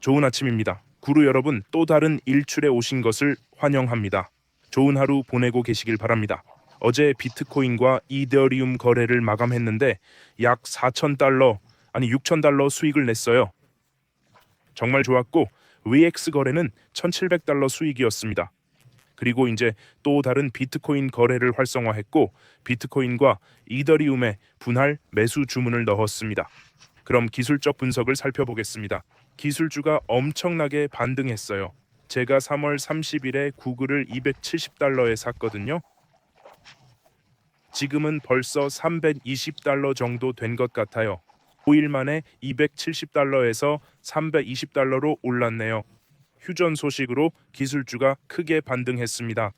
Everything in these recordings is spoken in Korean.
좋은 아침입니다. 구루 여러분, 또 다른 일출에 오신 것을 환영합니다. 좋은 하루 보내고 계시길 바랍니다. 어제 비트코인과 이더리움 거래를 마감했는데 약 4,000달러, 아니 6,000달러 수익을 냈어요. 정말 좋았고 VX 거래는 1,700달러 수익이었습니다. 그리고 이제 또 다른 비트코인 거래를 활성화했고 비트코인과 이더리움에 분할 매수 주문을 넣었습니다. 그럼 기술적 분석을 살펴보겠습니다. 기술주가 엄청나게 반등했어요. 제가 3월 30일에 구글을 270달러에 샀거든요. 지금은 벌써 320달러 정도 된 것 같아요. 5일 만에 270달러에서 320달러로 올랐네요. 휴전 소식으로 기술주가 크게 반등했습니다.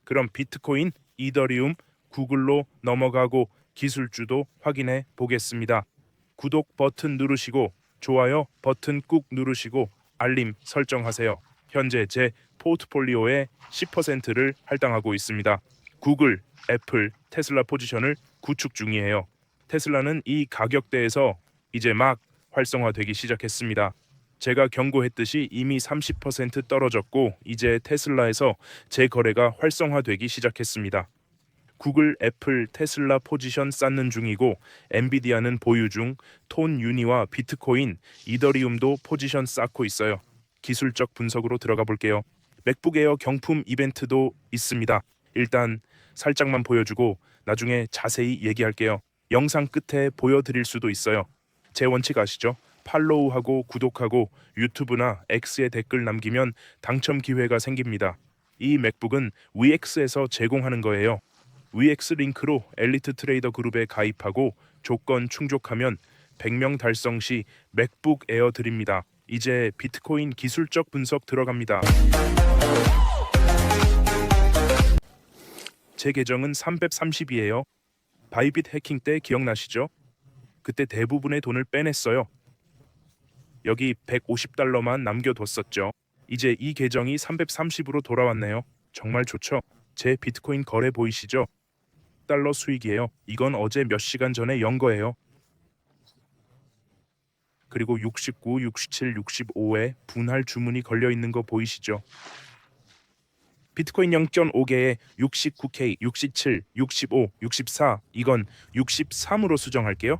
그럼 비트코인, 이더리움, 구글로 넘어가고 기술주도 확인해 보겠습니다. 구독 버튼 누르시고 좋아요 버튼 꾹 누르시고 알림 설정하세요. 현재 제 포트폴리오의 10%를 할당하고 있습니다. 구글, 애플, 테슬라 포지션을 구축 중이에요. 테슬라는 이 가격대에서 이제 막 활성화되기 시작했습니다. 제가 경고했듯이 이미 30% 떨어졌고 이제 테슬라에서 재거래가 활성화되기 시작했습니다. 구글, 애플, 테슬라 포지션 쌓는 중이고 엔비디아는 보유 중, 톤 유니와 비트코인, 이더리움도 포지션 쌓고 있어요. 기술적 분석으로 들어가 볼게요. 맥북 에어 경품 이벤트도 있습니다. 일단 살짝만 보여주고 나중에 자세히 얘기할게요. 영상 끝에 보여드릴 수도 있어요. 제 원칙 아시죠? 팔로우하고 구독하고 유튜브나 X에 댓글 남기면 당첨 기회가 생깁니다. 이 맥북은 VX에서 제공하는 거예요. VX 링크로 엘리트 트레이더 그룹에 가입하고 조건 충족하면 100명 달성 시 맥북 에어 드립니다. 이제 비트코인 기술적 분석 들어갑니다. 제 계정은 330이에요. 바이빗 해킹 때 기억나시죠? 그때 대부분의 돈을 빼냈어요. 여기 150달러만 남겨뒀었죠. 이제 이 계정이 330으로 돌아왔네요. 정말 좋죠? 제 비트코인 거래 보이시죠? 달러 수익이에요. 이건 어제 몇 시간 전에 연 거예요. 그리고 69, 67, 65에 분할 주문이 걸려 있는 거 보이시죠? 비트코인 0.5개에 69K, 67, 65, 64 이건 63으로 수정할게요.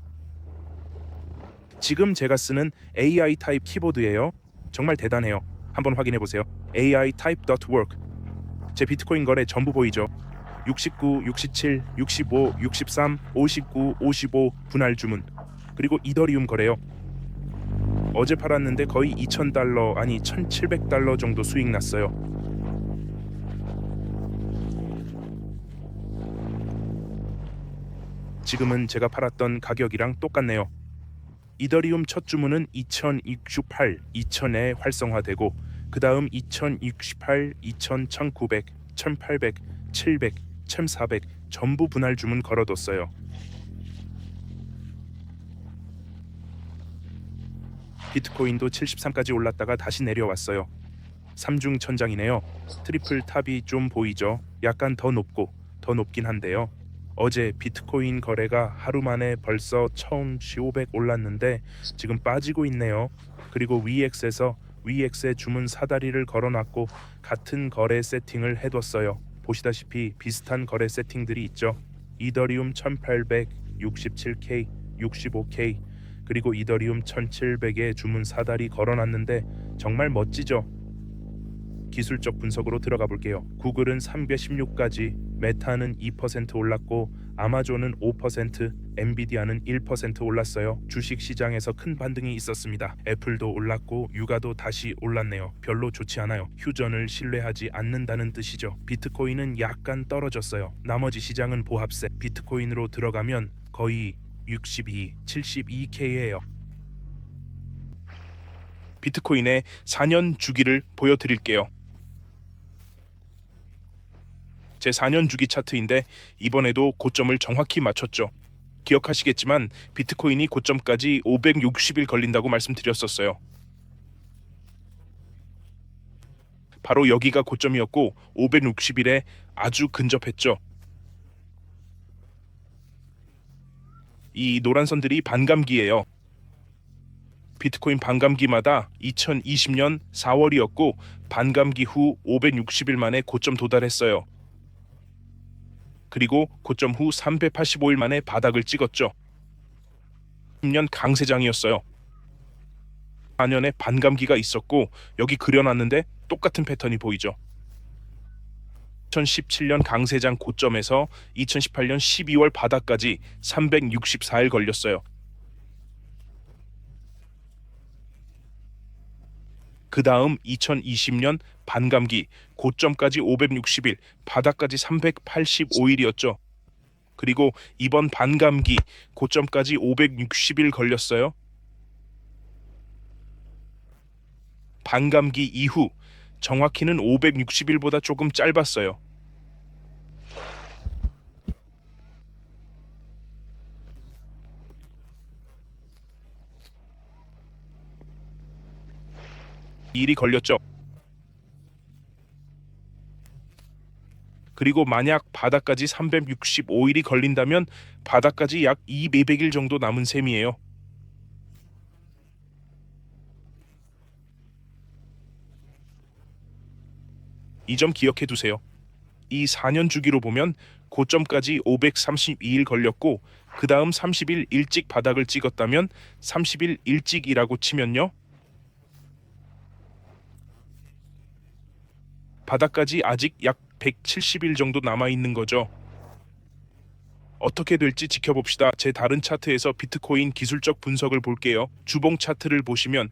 지금 제가 쓰는 AI 타입 키보드예요. 정말 대단해요. 한번 확인해 보세요. AI type.work. 제 비트코인 거래 전부 보이죠? 69, 67, 65, 63, 59, 55 분할 주문. 그리고 이더리움 거래요. 어제 팔았는데 거의 2,000달러 아니 1,700달러 정도 수익 났어요. 지금은 제가 팔았던 가격이랑 똑같네요. 이더리움 첫 주문은 2068, 2000에 활성화되고 그 다음 2068, 2000, 1900, 1800, 700, 1400 전부 분할 주문 걸어뒀어요. 비트코인도 73까지 올랐다가 다시 내려왔어요. 삼중 천장이네요. 트리플 탑이 좀 보이죠? 약간 더 높고 더 높긴 한데요. 어제 비트코인 거래가 하루 만에 벌써 1,500 올랐는데 지금 빠지고 있네요. 그리고 VX에 주문 사다리를 걸어놨고 같은 거래 세팅을 해뒀어요. 보시다시피 비슷한 거래 세팅들이 있죠. 이더리움 1867K, 65K 그리고 이더리움 1700에 주문 사다리 걸어놨는데 정말 멋지죠? 기술적 분석으로 들어가 볼게요. 구글은 316까지, 메타는 2% 올랐고 아마존은 5%, 엔비디아는 1% 올랐어요. 주식 시장에서 큰 반등이 있었습니다. 애플도 올랐고 유가도 다시 올랐네요. 별로 좋지 않아요. 휴전을 신뢰하지 않는다는 뜻이죠. 비트코인은 약간 떨어졌어요. 나머지 시장은 보합세. 비트코인으로 들어가면 거의 62, 72K예요. 비트코인의 4년 주기를 보여드릴게요. 제 4년 주기 차트인데 이번에도 고점을 정확히 맞췄죠. 기억하시겠지만 비트코인이 고점까지 560일 걸린다고 말씀드렸었어요. 바로 여기가 고점이었고 560일에 아주 근접했죠. 이 노란 선들이 반감기예요. 비트코인 반감기마다 2020년 4월이었고 반감기 후 560일 만에 고점 도달했어요. 그리고 고점 후 385일 만에 바닥을 찍었죠. 10년 강세장이었어요. 4년에 반감기가 있었고 여기 그려놨는데 똑같은 패턴이 보이죠. 2017년 강세장 고점에서 2018년 12월 바닥까지 364일 걸렸어요. 그 다음 2020년 반감기 고점까지 560일, 바닥까지 385일이었죠. 그리고 이번 반감기 고점까지 560일 걸렸어요. 반감기 이후 정확히는 560일보다 조금 짧았어요. 일이 걸렸죠. 그리고 만약 바닥까지 365일이 걸린다면 바닥까지 약 200일 정도 남은 셈이에요. 이 점 기억해 두세요. 이 4년 주기로 보면 고점까지 532일 걸렸고 그 다음 30일 일찍 바닥을 찍었다면 30일 일찍이라고 치면요. 바닥까지 아직 약 170일 정도 남아있는 거죠. 어떻게 될지 지켜봅시다. 제 다른 차트에서 비트코인 기술적 분석을 볼게요. 주봉 차트를 보시면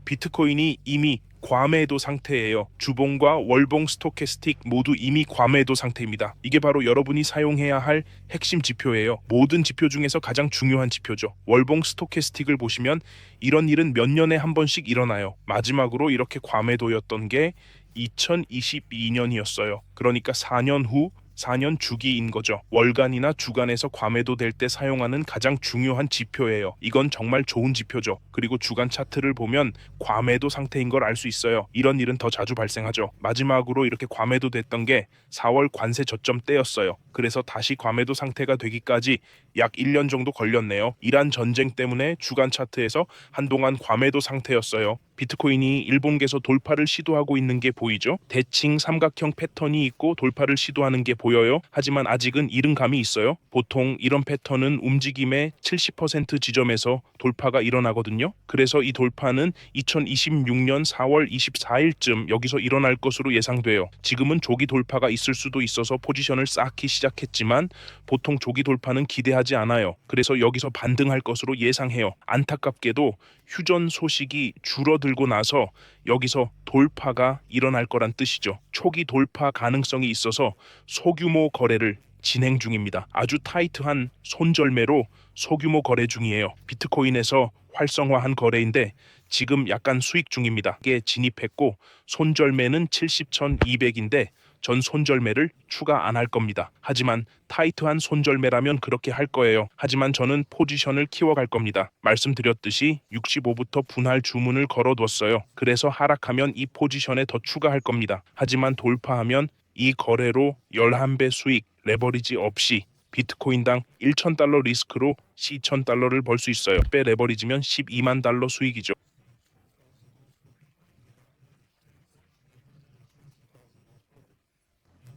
비트코인이 이미 과매도 상태예요. 주봉과 월봉 스토캐스틱 모두 이미 과매도 상태입니다. 이게 바로 여러분이 사용해야 할 핵심 지표예요. 모든 지표 중에서 가장 중요한 지표죠. 월봉 스토캐스틱을 보시면 이런 일은 몇 년에 한 번씩 일어나요. 마지막으로 이렇게 과매도였던 게 2022년이었어요. 그러니까 4년 후 4년 주기인 거죠. 월간이나 주간에서 과매도 될 때 사용하는 가장 중요한 지표예요. 이건 정말 좋은 지표죠. 그리고 주간 차트를 보면 과매도 상태인 걸 알 수 있어요. 이런 일은 더 자주 발생하죠. 마지막으로 이렇게 과매도 됐던 게 4월 관세 저점 때였어요. 그래서 다시 과매도 상태가 되기까지 약 1년 정도 걸렸네요. 이란 전쟁 때문에 주간 차트에서 한동안 과매도 상태였어요. 비트코인이 일본계에서 돌파를 시도하고 있는 게 보이죠? 대칭 삼각형 패턴이 있고 돌파를 시도하는 게 보여요. 하지만 아직은 이른 감이 있어요. 보통 이런 패턴은 움직임의 70% 지점에서 돌파가 일어나거든요. 그래서 이 돌파는 2026년 4월 24일쯤 여기서 일어날 것으로 예상돼요. 지금은 조기 돌파가 있을 수도 있어서 포지션을 쌓기 시작했지만 보통 조기 돌파는 기대하지 않아요. 그래서 여기서 반등할 것으로 예상해요. 안타깝게도 휴전 소식이 줄어들고 나서 여기서 돌파가 일어날 거란 뜻이죠. 초기 돌파 가능성이 있어서 소규모 거래를 진행 중입니다. 아주 타이트한 손절매로 소규모 거래 중이에요. 비트코인에서 활성화한 거래인데 지금 약간 수익 중입니다. 이게 진입했고 손절매는 70,200인데 전 손절매를 추가 안 할 겁니다. 하지만 타이트한 손절매라면 그렇게 할 거예요. 하지만 저는 포지션을 키워갈 겁니다. 말씀드렸듯이 65부터 분할 주문을 걸어뒀어요. 그래서 하락하면 이 포지션에 더 추가할 겁니다. 하지만 돌파하면 이 거래로 11배 수익, 레버리지 없이 비트코인당 1,000달러 리스크로 2,000달러를 벌 수 있어요. 10배 레버리지면 12만 달러 수익이죠.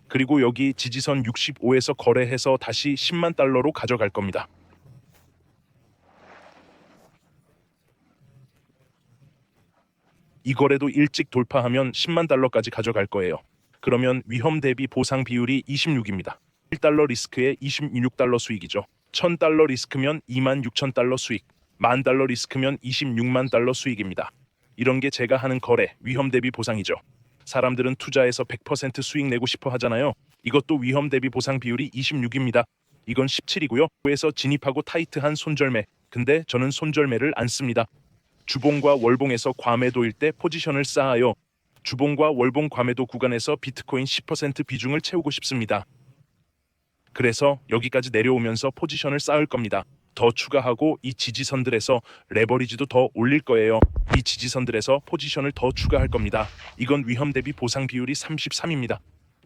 그리고 여기 지지선 65에서 거래해서 다시 10만 달러로 가져갈 겁니다. 이 거래도 일찍 돌파하면 10만 달러까지 가져갈 거예요. 그러면 위험 대비 보상 비율이 26입니다. 1달러 리스크에 26달러 수익이죠. 1,000달러 리스크면 26,000달러 수익, 10,000달러 리스크면 26만 달러 수익입니다. 이런 게 제가 하는 거래, 위험 대비 보상이죠. 사람들은 투자해서 100% 수익 내고 싶어 하잖아요. 이것도 위험 대비 보상 비율이 26입니다. 이건 17이고요. 에서 진입하고 타이트한 손절매. 근데 저는 손절매를 안 씁니다. 주봉과 월봉에서 과매도일 때 포지션을 쌓아요. 주봉과 월봉 과매도 구간에서 비트코인 10% 비중을 채우고 싶습니다. 그래서 여기까지 내려오면서 포지션을 쌓을 겁니다. 더 추가하고 이 지지선들에서 레버리지도 더 올릴 거예요. 이 지지선들에서 포지션을 더 추가할 겁니다. 이건 위험 대비 보상 비율이 33입니다.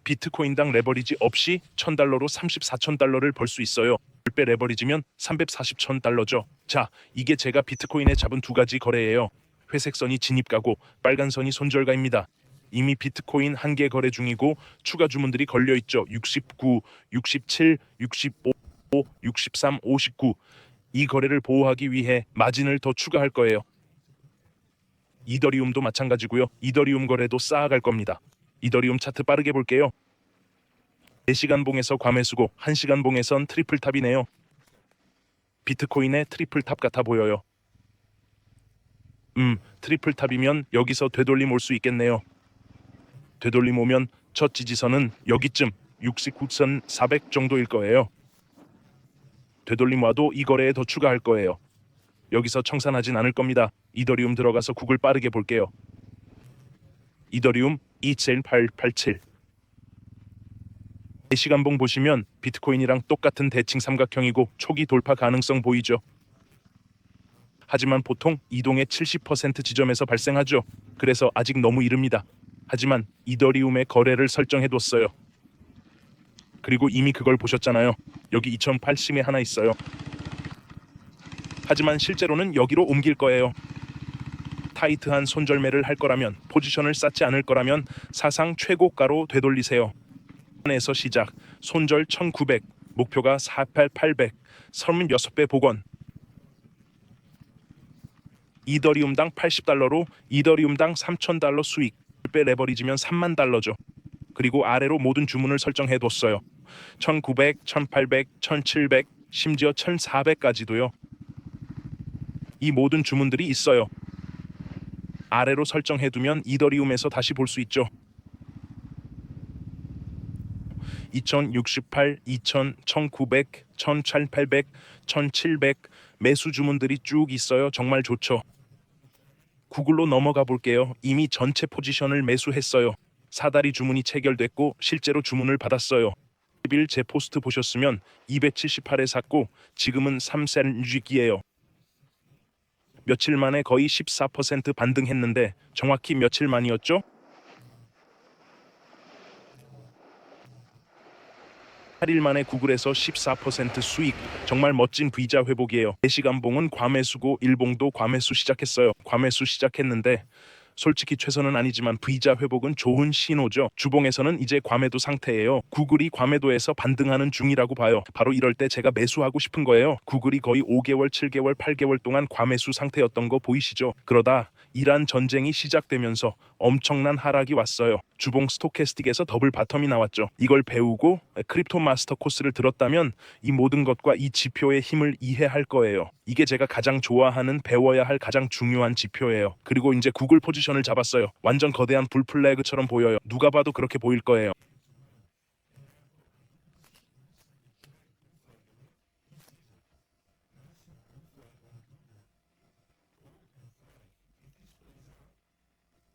비트코인당 레버리지 없이 $1,000로 34,000달러를 벌 수 있어요. 10배 레버리지면 340,000달러죠. 자, 이게 제가 비트코인에 잡은 두 가지 거래예요. 회색 선이 진입가고 빨간 선이 손절가입니다. 이미 비트코인 한 개 거래 중이고 추가 주문들이 걸려 있죠. 69, 67, 65, 63, 59. 이 거래를 보호하기 위해 마진을 더 추가할 거예요. 이더리움도 마찬가지고요. 이더리움 거래도 쌓아갈 겁니다. 이더리움 차트 빠르게 볼게요. 4시간 봉에서 과매수고 1시간 봉에선 트리플 탑이네요. 비트코인의 트리플 탑 같아 보여요. 트리플 탑이면 여기서 되돌림 올 수 있겠네요. 되돌림 오면 첫 지지선은 여기쯤 69선 400 정도일 거예요. 되돌림 와도 이 거래에 더 추가할 거예요. 여기서 청산하진 않을 겁니다. 이더리움 들어가서 구글 빠르게 볼게요. 이더리움 27887. 4시간봉 보시면 비트코인이랑 똑같은 대칭 삼각형이고 초기 돌파 가능성 보이죠. 하지만 보통 이동의 70% 지점에서 발생하죠. 그래서 아직 너무 이릅니다. 하지만 이더리움의 거래를 설정해뒀어요. 그리고 이미 그걸 보셨잖아요. 여기 2080에 하나 있어요. 하지만 실제로는 여기로 옮길 거예요. 타이트한 손절매를 할 거라면, 포지션을 쌓지 않을 거라면 사상 최고가로 되돌리세요. 에서 시작, 손절 1900, 목표가 48800, 36배 복원. 이더리움당 $80로 이더리움당 $3000 수익, 10배 레버리지면 $30,000죠. 그리고 아래로 모든 주문을 설정해뒀어요. 1900, 1800, 1700, 심지어 1400까지도요. 이 모든 주문들이 있어요. 아래로 설정해두면 이더리움에서 다시 볼 수 있죠. 2068, 2000, 1900, 1800, 1700 매수 주문들이 쭉 있어요. 정말 좋죠. 구글로 넘어가 볼게요. 이미 전체 포지션을 매수했어요. 사다리 주문이 체결됐고 실제로 주문을 받았어요. 10일 제 포스트 보셨으면 278에 샀고 지금은 3센쥐기예요. 며칠 만에 거의 14% 반등했는데 정확히 며칠 만이었죠? 8일 만에 구글에서 14% 수익, 정말 멋진 V자 회복이에요. 4시간 봉은 과매수고 일봉도 과매수 시작했어요. 과매수 시작했는데 솔직히 최선은 아니지만 V자 회복은 좋은 신호죠. 주봉에서는 이제 과매도 상태예요. 구글이 과매도에서 반등하는 중이라고 봐요. 바로 이럴 때 제가 매수하고 싶은 거예요. 구글이 거의 5개월, 7개월, 8개월 동안 과매수 상태였던 거 보이시죠? 그러다 이란 전쟁이 시작되면서 엄청난 하락이 왔어요. 주봉 스토캐스틱에서 더블 바텀이 나왔죠. 이걸 배우고 크립토 마스터 코스를 들었다면 이 모든 것과 이 지표의 힘을 이해할 거예요. 이게 제가 가장 좋아하는 배워야 할 가장 중요한 지표예요. 그리고 이제 구글 포지션을 잡았어요. 완전 거대한 불 플래그처럼 보여요. 누가 봐도 그렇게 보일 거예요.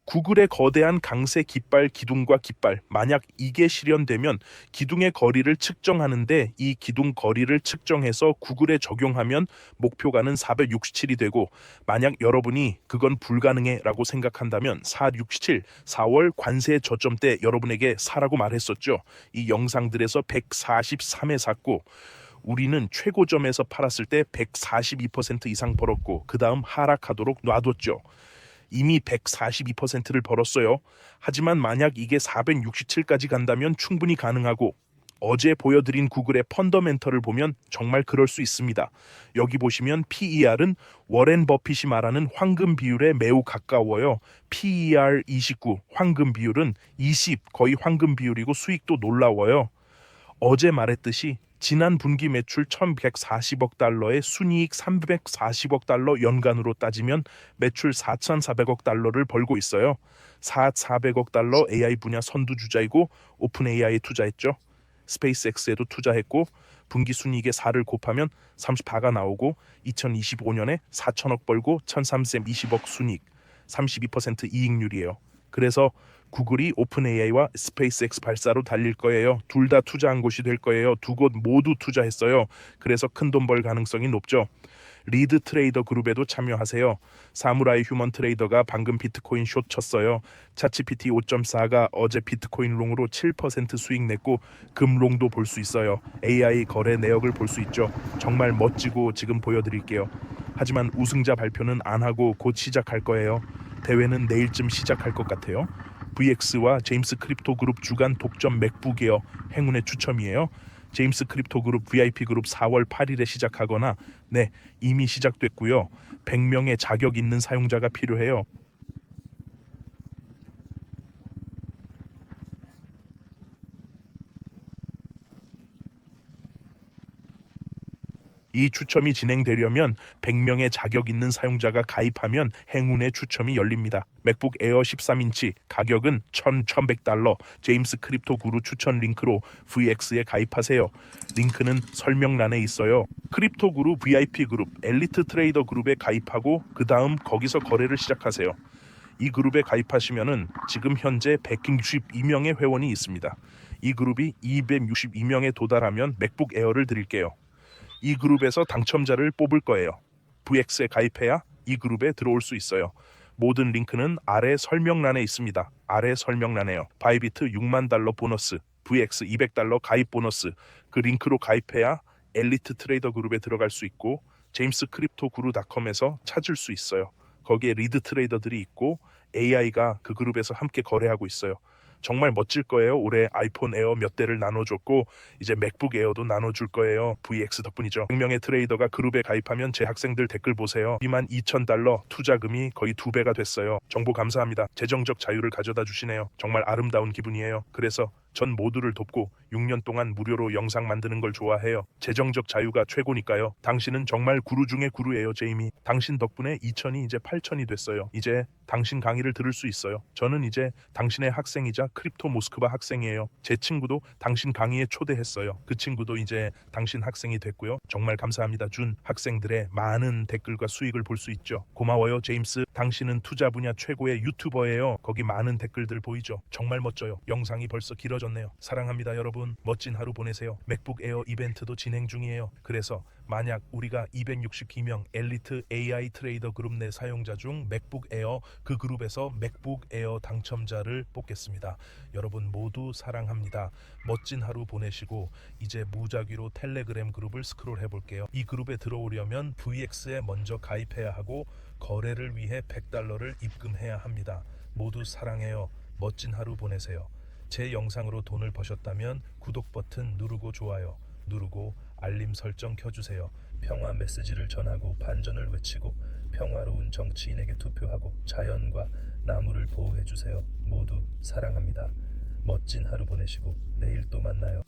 구글의 거대한 강세 깃발, 기둥과 깃발, 만약 이게 실현되면 기둥의 거리를 측정하는데 이 기둥 거리를 측정해서 구글에 적용하면 목표가는 467이 되고, 만약 여러분이 그건 불가능해 라고 생각한다면 467, 4월 관세 저점 때 여러분에게 사라고 말했었죠. 이 영상들에서 143에 샀고 우리는 최고점에서 팔았을 때 142% 이상 벌었고 그 다음 하락하도록 놔뒀죠. 이미 142%를 벌었어요. 하지만 만약 이게 467까지 간다면 충분히 가능하고, 어제 보여드린 구글의 펀더멘털을 보면 정말 그럴 수 있습니다. 여기 보시면 PER은 워렌 버핏이 말하는 황금 비율에 매우 가까워요. PER 29, 황금 비율은 20, 거의 황금 비율이고 수익도 놀라워요. 어제 말했듯이 지난 분기 매출 1140억 달러에 순이익 340억 달러, 연간으로 따지면 매출 4400억 달러를 벌고 있어요. 400억 달러 AI 분야 선두주자이고 오픈 AI에 투자했죠. 스페이스X에도 투자했고 분기 순이익의 4를 곱하면 34가 나오고 2025년에 4천억 벌고 1320억 순이익, 32% 이익률이에요. 그래서 구글이 오픈 AI와 스페이스X 발사로 달릴 거예요. 둘 다 투자한 곳이 될 거예요. 두 곳 모두 투자했어요. 그래서 큰 돈 벌 가능성이 높죠. 리드 트레이더 그룹에도 참여하세요. 사무라이 휴먼 트레이더가 방금 비트코인 숏 쳤어요. 차치피티 5.4가 어제 비트코인 롱으로 7% 수익 냈고 금롱도 볼 수 있어요. AI 거래 내역을 볼 수 있죠. 정말 멋지고 지금 보여드릴게요. 하지만 우승자 발표는 안 하고 곧 시작할 거예요. 대회는 내일쯤 시작할 것 같아요. VX와 제임스 크립토 그룹 주간 독점 맥북에어 행운의 추첨이에요. 제임스 크립토 그룹 VIP 그룹 4월 8일에 시작하거나 이미 시작됐고요. 100명의 자격 있는 사용자가 필요해요. 이 추첨이 진행되려면 100명의 자격 있는 사용자가 가입하면 행운의 추첨이 열립니다. 맥북 에어 13인치 가격은 $1,100. 제임스 크립토 구루 추천 링크로 VX에 가입하세요. 링크는 설명란에 있어요. 크립토 구루 VIP 그룹, 엘리트 트레이더 그룹에 가입하고 그 다음 거기서 거래를 시작하세요. 이 그룹에 가입하시면은 지금 현재 162명의 회원이 있습니다. 이 그룹이 262명에 도달하면 맥북 에어를 드릴게요. 이 그룹에서 당첨자를 뽑을 거예요. VX에 가입해야 이 그룹에 들어올 수 있어요. 모든 링크는 아래 설명란에 있습니다. 아래 설명란에요. 바이비트 $60,000 보너스, VX $200 가입 보너스. 그 링크로 가입해야 엘리트 트레이더 그룹에 들어갈 수 있고 제임스 크립토 구루닷컴에서 찾을 수 있어요. 거기에 리드 트레이더들이 있고 AI가 그 그룹에서 함께 거래하고 있어요. 정말 멋질 거예요. 올해 아이폰 에어 몇 대를 나눠줬고 이제 맥북 에어도 나눠줄 거예요. VX 덕분이죠. 100명의 트레이더가 그룹에 가입하면 제 학생들 댓글 보세요. $22,000 투자금이 거의 2배가 됐어요. 정보 감사합니다. 재정적 자유를 가져다 주시네요. 정말 아름다운 기분이에요. 그래서 전 모두를 돕고 6년 동안 무료로 영상 만드는 걸 좋아해요. 재정적 자유가 최고니까요. 당신은 정말 구루 중에 구루예요, 제이미. 당신 덕분에 2,000이 이제 8,000이 됐어요. 이제 당신 강의를 들을 수 있어요. 저는 이제 당신의 학생이자 크립토 모스크바 학생이에요. 제 친구도 당신 강의에 초대했어요. 그 친구도 이제 당신 학생이 됐고요. 정말 감사합니다. 준 학생들의 많은 댓글과 수익을 볼 수 있죠. 고마워요, 제임스. 당신은 투자 분야 최고의 유튜버예요. 거기 많은 댓글들 보이죠? 정말 멋져요. 영상이 벌써 길어졌네요. 사랑합니다, 여러분. 멋진 하루 보내세요. 맥북 에어 이벤트도 진행 중이에요. 그래서 만약 우리가 262명 엘리트 AI 트레이더 그룹 내 사용자 중 맥북 에어 그 그룹에서 맥북 에어 당첨자를 뽑겠습니다. 여러분 모두 사랑합니다. 멋진 하루 보내시고 이제 무작위로 텔레그램 그룹을 스크롤 해볼게요. 이 그룹에 들어오려면 VX에 먼저 가입해야 하고 거래를 위해 $100를 입금해야 합니다. 모두 사랑해요. 멋진 하루 보내세요. 제 영상으로 돈을 버셨다면 구독 버튼 누르고 좋아요 누르고 알림 설정 켜주세요. 평화 메시지를 전하고 반전을 외치고 평화로운 정치인에게 투표하고 자연과 나무를 보호해주세요. 모두 사랑합니다. 멋진 하루 보내시고 내일 또 만나요.